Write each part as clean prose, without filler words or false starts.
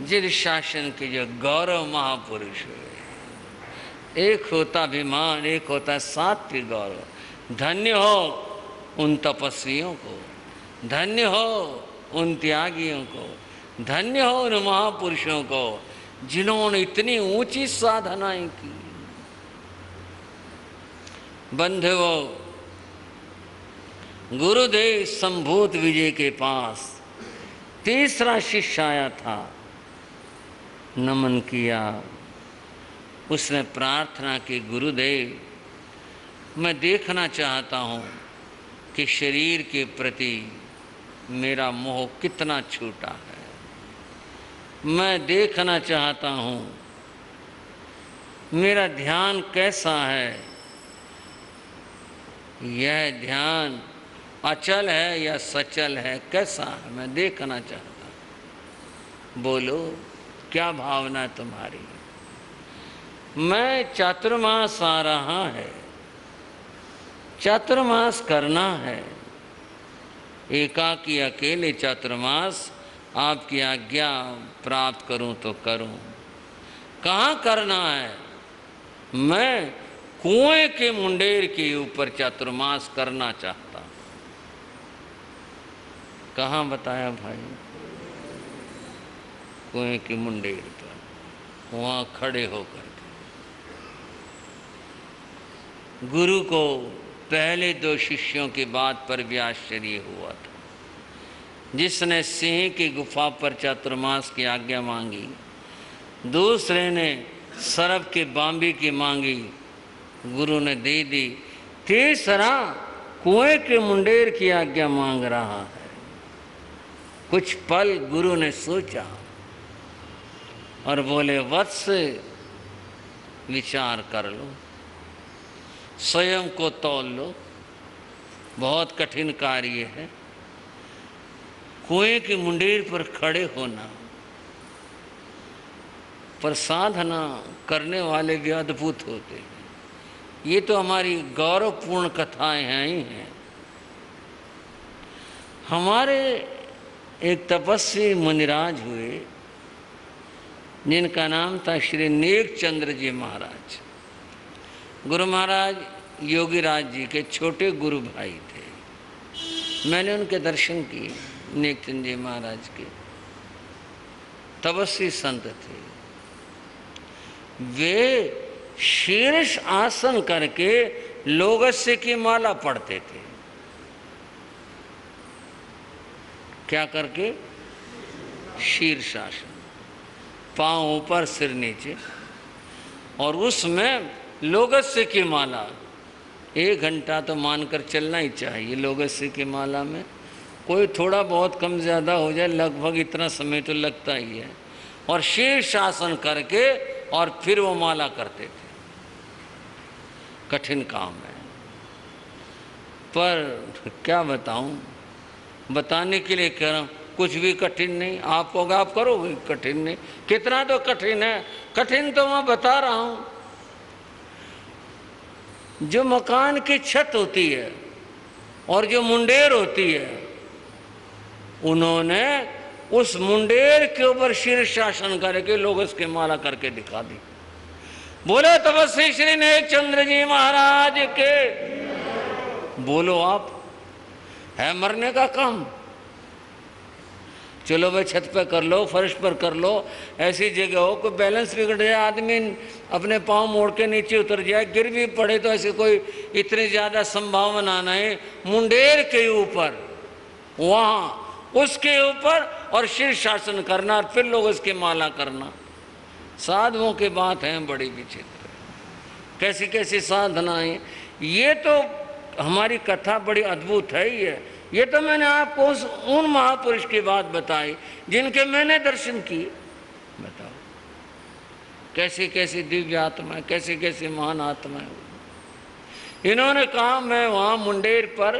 जिन शासन के जो गौरव महापुरुष हुए, एक होता अभिमान, एक होता सात्विक गौरव। धन्य हो उन तपस्वियों को, धन्य हो उन त्यागियों को, धन्य हो उन महापुरुषों को जिन्होंने इतनी ऊंची साधनाएं की। बंधुओं, गुरुदेव संभूत विजय के पास तीसरा शिष्य आया था, नमन किया। उसने प्रार्थना की, गुरुदेव मैं देखना चाहता हूँ कि शरीर के प्रति मेरा मोह कितना छूटा है। मैं देखना चाहता हूँ मेरा ध्यान कैसा है, यह ध्यान अचल है या सचल है, कैसा है, मैं देखना चाहता हूँ। बोलो क्या भावना है तुम्हारी। मैं चातुर्मास आ रहा है, चातुर्मास करना है, एकाकी अकेले चातुर्मास आपकी आज्ञा प्राप्त करूं तो करूं। कहाँ करना है? मैं कुएं के मुंडेर के ऊपर चातुर्मास करना चाहता हूं। कहाँ बताया भाई? कुएं के मुंडेर पर, वहां खड़े होकर के। गुरु को पहले दो शिष्यों की बात पर भी आश्चर्य हुआ था। जिसने सिंह की गुफा पर चातुर्मास की आज्ञा मांगी, दूसरे ने सरब के बांबी की मांगी, गुरु ने दे दी। तीसरा कुएं के मुंडेर की आज्ञा मांग रहा है। कुछ पल गुरु ने सोचा और बोले, वत्स विचार कर लो, स्वयं को तौल लो, बहुत कठिन कार्य है। कुएं के मुंडेर पर खड़े होना, पर साधना करने वाले भी अद्भुत होते हैं। ये तो हमारी गौरवपूर्ण कथाएं हैं ही हैं। हमारे एक तपस्वी मुनिराज हुए जिनका नाम था श्री नेक चंद्र जी महाराज। गुरु महाराज योगीराज जी के छोटे गुरु भाई थे। मैंने उनके दर्शन किए। नेक चंद जी महाराज के तपस्वी संत थे। वे शीर्ष आसन करके लोगस्य की माला पढ़ते थे। क्या करके? शीर्षासन, पांव ऊपर सिर नीचे, और उसमें लोगस्य की माला। 1 घंटा तो मानकर चलना ही चाहिए लोगस्य की माला में। कोई थोड़ा बहुत कम ज़्यादा हो जाए, लगभग इतना समय तो लगता ही है। और शीर्षासन करके और फिर वो माला करते थे। कठिन काम है, पर क्या बताऊं, बताने के लिए कह रहा हूँ। कुछ भी कठिन नहीं। आप होगा आप करोगे, कठिन नहीं। कितना तो कठिन है, कठिन तो मैं बता रहा हूँ। जो मकान की छत होती है और जो मुंडेर होती है, उन्होंने उस मुंडेर के ऊपर शीर्षासन करके लोग उसके माला करके दिखा दी। बोलो तपस्वी श्री नेक चंद्र जी महाराज के। बोलो आप, है मरने का काम। चलो भाई छत पे कर लो, फर्श पर कर लो, ऐसी जगह हो कोई बैलेंस बिगड़ जाए, आदमी अपने पांव मोड़ के नीचे उतर जाए, गिर भी पड़े तो ऐसी कोई इतनी ज्यादा संभावना नहीं। मुंडेर के ऊपर, वहां उसके ऊपर और शीर्षासन करना और फिर लोग उसकी माला करना। साधुओं की बात है बड़ी विचित्र, कैसी कैसी साधनाएं। ये तो हमारी कथा बड़ी अद्भुत है ही है। ये तो मैंने आपको उन महापुरुष की बात बताई जिनके मैंने दर्शन किए। बताओ कैसी कैसी दिव्य आत्मा, कैसी कैसी महान आत्मा है। इन्होंने कहा मैं वहाँ मुंडेर पर,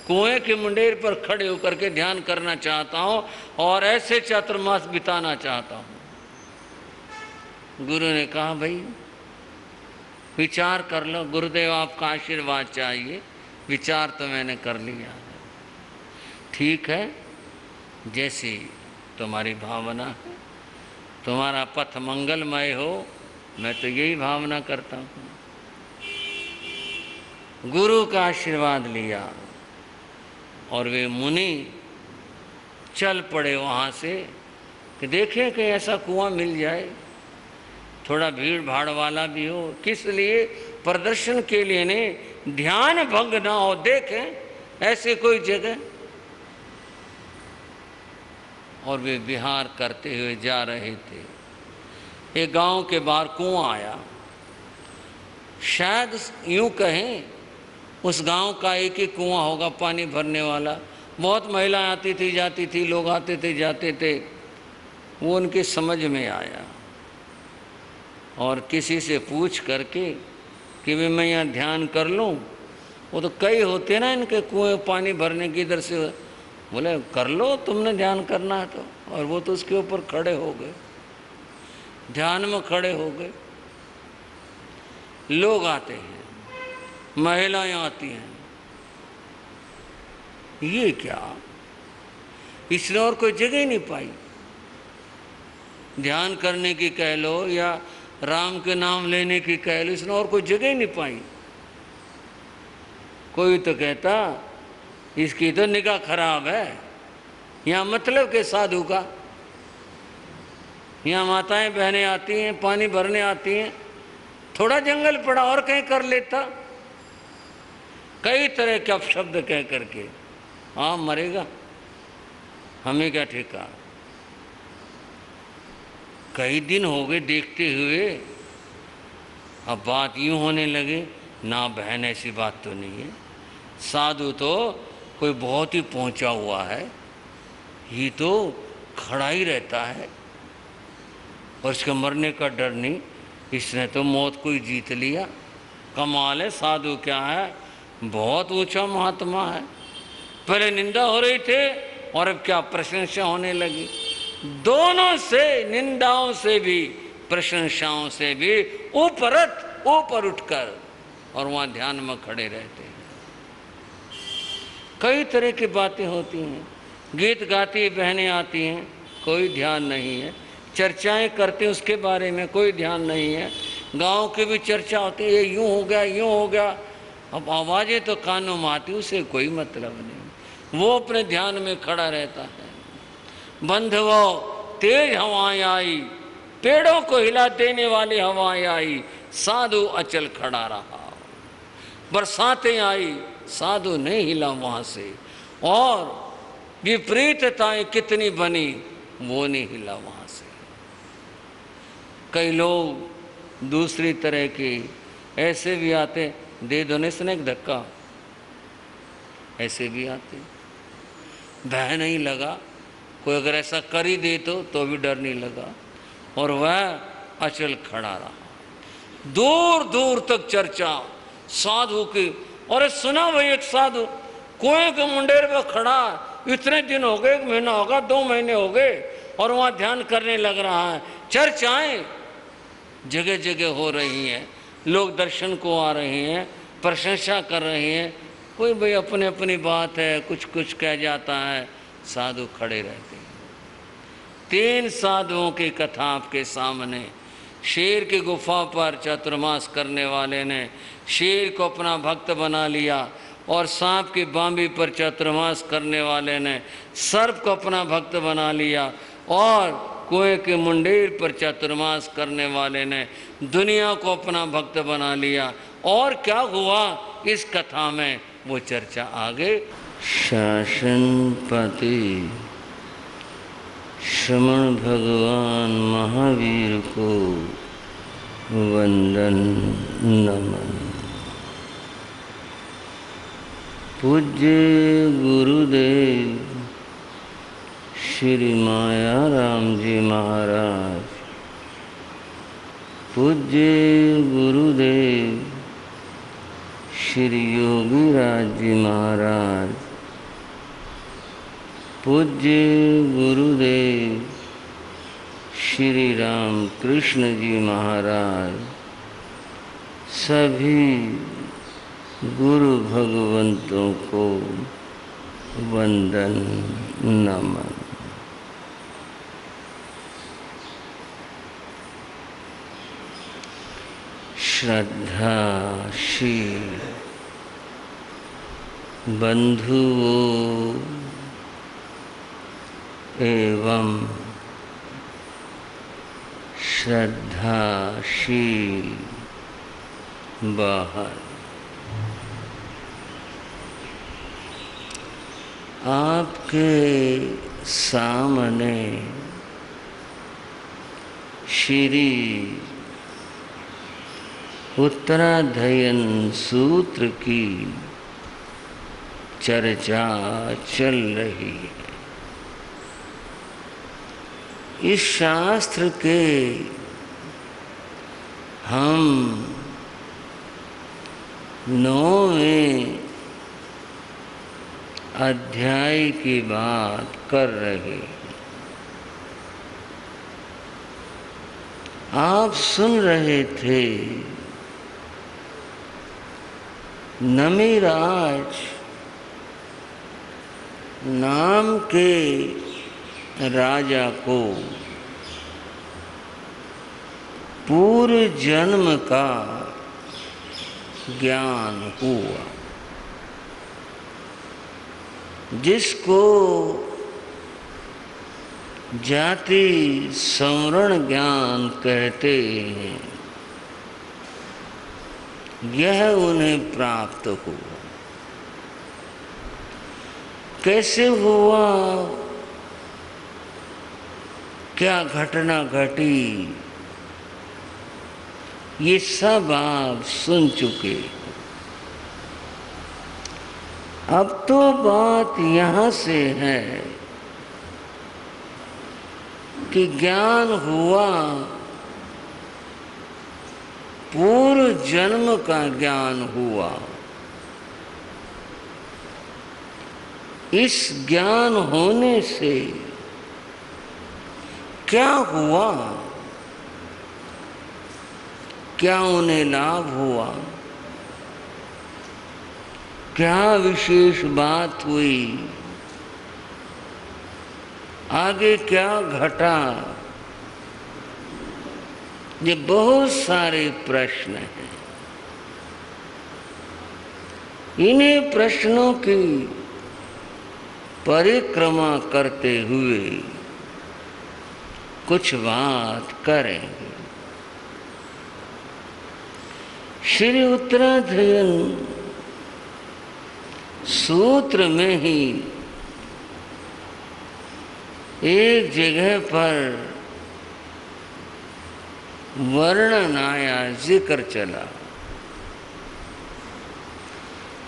कुएं के मुंडेर पर खड़े होकर के ध्यान करना चाहता हूँ और ऐसे चातुर्मास बिताना चाहता हूँ। गुरु ने कहा भाई विचार कर लो, गुरुदेव आपका आशीर्वाद चाहिए। विचार तो मैंने कर लिया है, ठीक है, जैसी तुम्हारी भावना है। तुम्हारा पथ मंगलमय हो, मैं तो यही भावना करता हूँ। गुरु का आशीर्वाद लिया और वे मुनि चल पड़े वहाँ से कि देखें कि ऐसा कुआं मिल जाए, थोड़ा भीड़ भाड़ वाला भी हो। किस लिए? प्रदर्शन के लिए नहीं, ध्यान भंग ना हो, देखें ऐसे कोई जगह। और वे विहार करते हुए जा रहे थे। एक गांव के बाहर कुआं आया। शायद यूं कहें उस गांव का एक ही कुआं होगा पानी भरने वाला। बहुत महिलाएं आती थी जाती थी, लोग आते थे जाते थे। वो उनके समझ में आया और किसी से पूछ करके कि वे मैं यहाँ ध्यान कर लूँ। वो तो कई होते ना इनके कुएं पानी भरने की, इधर से बोले कर लो तुमने ध्यान करना है तो। और वो तो उसके ऊपर खड़े हो गए, ध्यान में खड़े हो गए। लोग आते हैं, महिलाएं आती हैं, ये क्या, इसने और कोई जगह ही नहीं पाई। ध्यान करने की कह लो या राम के नाम लेने की कह लो, इसने और कोई जगह ही नहीं पाई। कोई तो कहता इसकी तो निगाह खराब है, यहाँ मतलब के साधु का। यहाँ माताएं बहनें आती हैं, पानी भरने आती हैं, थोड़ा जंगल पड़ा और कहीं कर लेता। कई तरह के अपशब्द कह करके, हाँ मरेगा, हमें क्या ठेका। कई दिन हो गए देखते हुए, अब बात यूं होने लगे, ना बहन ऐसी बात तो नहीं है, साधु तो कोई बहुत ही पहुंचा हुआ है, ये तो खड़ा ही रहता है और इसके मरने का डर नहीं, इसने तो मौत को ही जीत लिया। कमाल है, साधु क्या है, बहुत ऊंचा महात्मा है। पहले निंदा हो रही थे और अब क्या प्रशंसा होने लगी। दोनों से, निंदाओं से भी प्रशंसाओं से भी ऊपर उठकर और वहाँ ध्यान में खड़े रहते हैं। कई तरह की बातें होती हैं, गीत गाती बहनें आती हैं, कोई ध्यान नहीं है। चर्चाएं करते हैं उसके बारे में, कोई ध्यान नहीं है। गांव की भी चर्चा होती है, ये यूँ हो गया, यूँ हो गया। अब आवाज़ें तो कानों में आती, उसे कोई मतलब नहीं, वो अपने ध्यान में खड़ा रहता है। बंधुओ तेज हवाएं आई, पेड़ों को हिला देने वाली हवाएं आई, साधु अचल खड़ा रहा। बरसातें आई, साधु नहीं हिला वहाँ से। और विपरीतताएं कितनी बनी, वो नहीं हिला वहाँ से। कई लोग दूसरी तरह के ऐसे भी आते, दे दो ने स्नेक धक्का, ऐसे भी आते, भय नहीं लगा। कोई अगर ऐसा कर ही दे तो भी डर नहीं लगा और वह अचल खड़ा रहा। दूर दूर तक चर्चा साधु की। और सुना भाई एक साधु कुएं के मुंडेर पे खड़ा, इतने दिन हो गए, 1 महीना होगा, 2 महीने हो गए और वहाँ ध्यान करने लग रहा है। चर्चाएं जगह जगह हो रही हैं, लोग दर्शन को आ रहे हैं, प्रशंसा कर रहे हैं। कोई भाई अपनी अपनी बात है, कुछ कुछ कह जाता है, साधु खड़े रहते हैं। 3 साधुओं की कथा आपके सामने। शेर की गुफा पर चातुर्मास करने वाले ने शेर को अपना भक्त बना लिया और सांप की बांबी पर चातुर्मास करने वाले ने सर्प को अपना भक्त बना लिया और कुएं के मुंडेर पर चातुर्मास करने वाले ने दुनिया को अपना भक्त बना लिया। और क्या हुआ इस कथा में, वो चर्चा आगे। शासनपति श्रमण भगवान महावीर को वंदन नमन। पूज्य गुरुदेव श्री माया राम जी महाराज, पूज्य गुरुदेव श्री योगी राज जी महाराज, पूज्य गुरुदेव श्री राम कृष्ण जी महाराज, सभी गुरु भगवंतों को वंदन नमन। श्रद्धाशील बंधुओं एवं श्रद्धाशील बाहर, आपके सामने श्री उत्तराध्ययन सूत्र की चर्चा चल रही है। इस शास्त्र के हम 9वें अध्याय की बात कर रहे हैं। आप सुन रहे थे नमिराज नाम के राजा को पूर्व जन्म का ज्ञान हुआ, जिसको जाति संवरण ज्ञान कहते हैं, यह उन्हें प्राप्त हुआ। कैसे हुआ, क्या घटना घटी, ये सब आप सुन चुके। अब तो बात यहाँ से है कि ज्ञान हुआ, पूर्व जन्म का ज्ञान हुआ। इस ज्ञान होने से क्या हुआ, क्या उन्हें लाभ हुआ, क्या विशेष बात हुई, आगे क्या घटा, ये बहुत सारे प्रश्न हैं। इन्हीं प्रश्नों की परिक्रमा करते हुए कुछ बात करेंगे। श्री उत्तराध्ययन सूत्र में ही एक जगह पर वर्णन आया, जिक्र चला,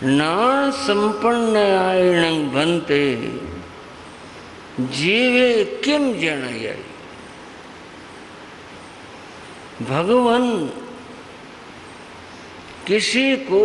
नाण संपन्न आयणं भन्ते जीवे किम जनयति। भगवान किसी को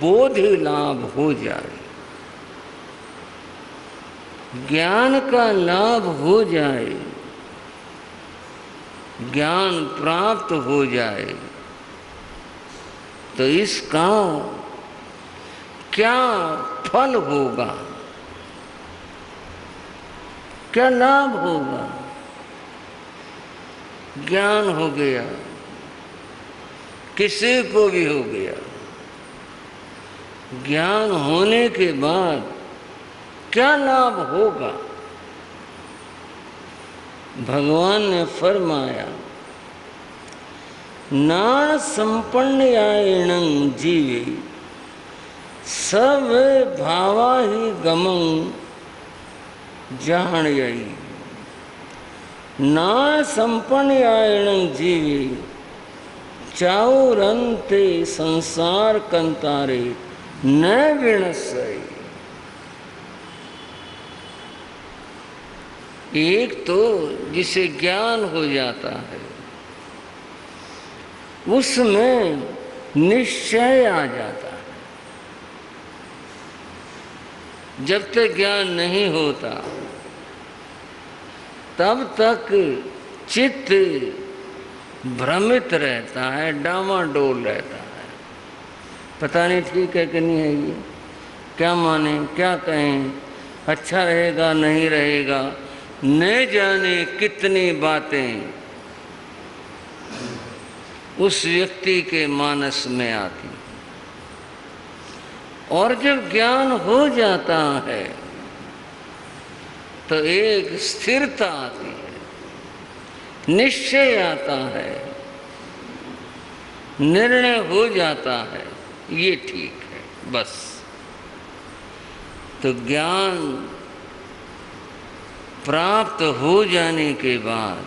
बोधि लाभ हो जाए, ज्ञान का लाभ हो जाए, ज्ञान प्राप्त हो जाए, तो इसका क्या फल होगा, क्या लाभ होगा। ज्ञान हो गया, किसी को भी हो गया। ज्ञान होने के बाद क्या लाभ होगा। भगवान ने फरमाया, नाण संपन्न आयणं जीवे सब भावा ही गमं जाणयति। नाण संपन्न आयणं जीवे चाउरंते संसार कंतारे न विनश्यति। एक तो जिसे ज्ञान हो जाता है उसमें निश्चय आ जाता है। जब तक ज्ञान नहीं होता तब तक चित्त भ्रमित रहता है, डामाडोल रहता है। पता नहीं ठीक है कि नहीं है, ये क्या माने, क्या कहें, अच्छा रहेगा नहीं रहेगा, न जाने कितनी बातें उस व्यक्ति के मानस में आती। और जब ज्ञान हो जाता है तो एक स्थिरता आती है, निश्चय आता है, निर्णय हो जाता है, ये ठीक है बस। तो ज्ञान प्राप्त हो जाने के बाद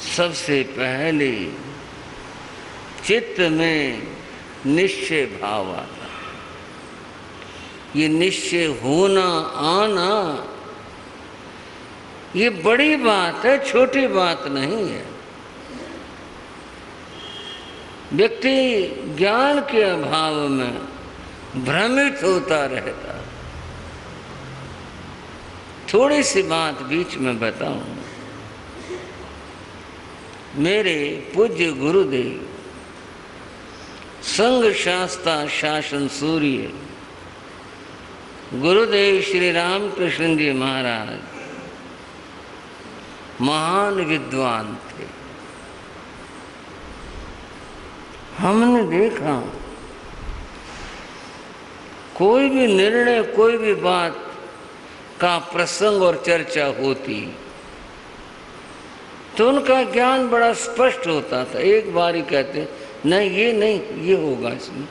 सबसे पहले चित्त में निश्चय भाव आता। ये निश्चय होना आना ये बड़ी बात है, छोटी बात नहीं है। व्यक्ति ज्ञान के अभाव में भ्रमित होता रहता। थोड़ी सी बात बीच में बताऊं। मेरे पूज्य गुरुदेव संघ शास्ता शासन सूर्य गुरुदेव श्री रामकृष्ण जी महाराज महान विद्वान थे। हमने देखा कोई भी निर्णय, कोई भी बात का प्रसंग और चर्चा होती तो उनका ज्ञान बड़ा स्पष्ट होता था। एक बार ही कहते नहीं ये नहीं, ये होगा इसमें।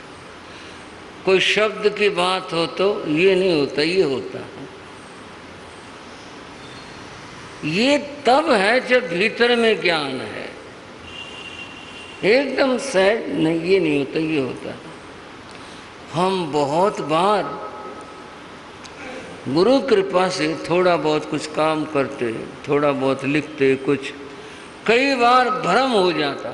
कोई शब्द की बात हो तो ये नहीं होता, ये होता है। ये तब है जब भीतर में ज्ञान है। एकदम सहज नहीं, ये नहीं होता, ये होता है। हम बहुत बार गुरु कृपा से थोड़ा बहुत कुछ काम करते, थोड़ा बहुत लिखते, कुछ कई बार भ्रम हो जाता।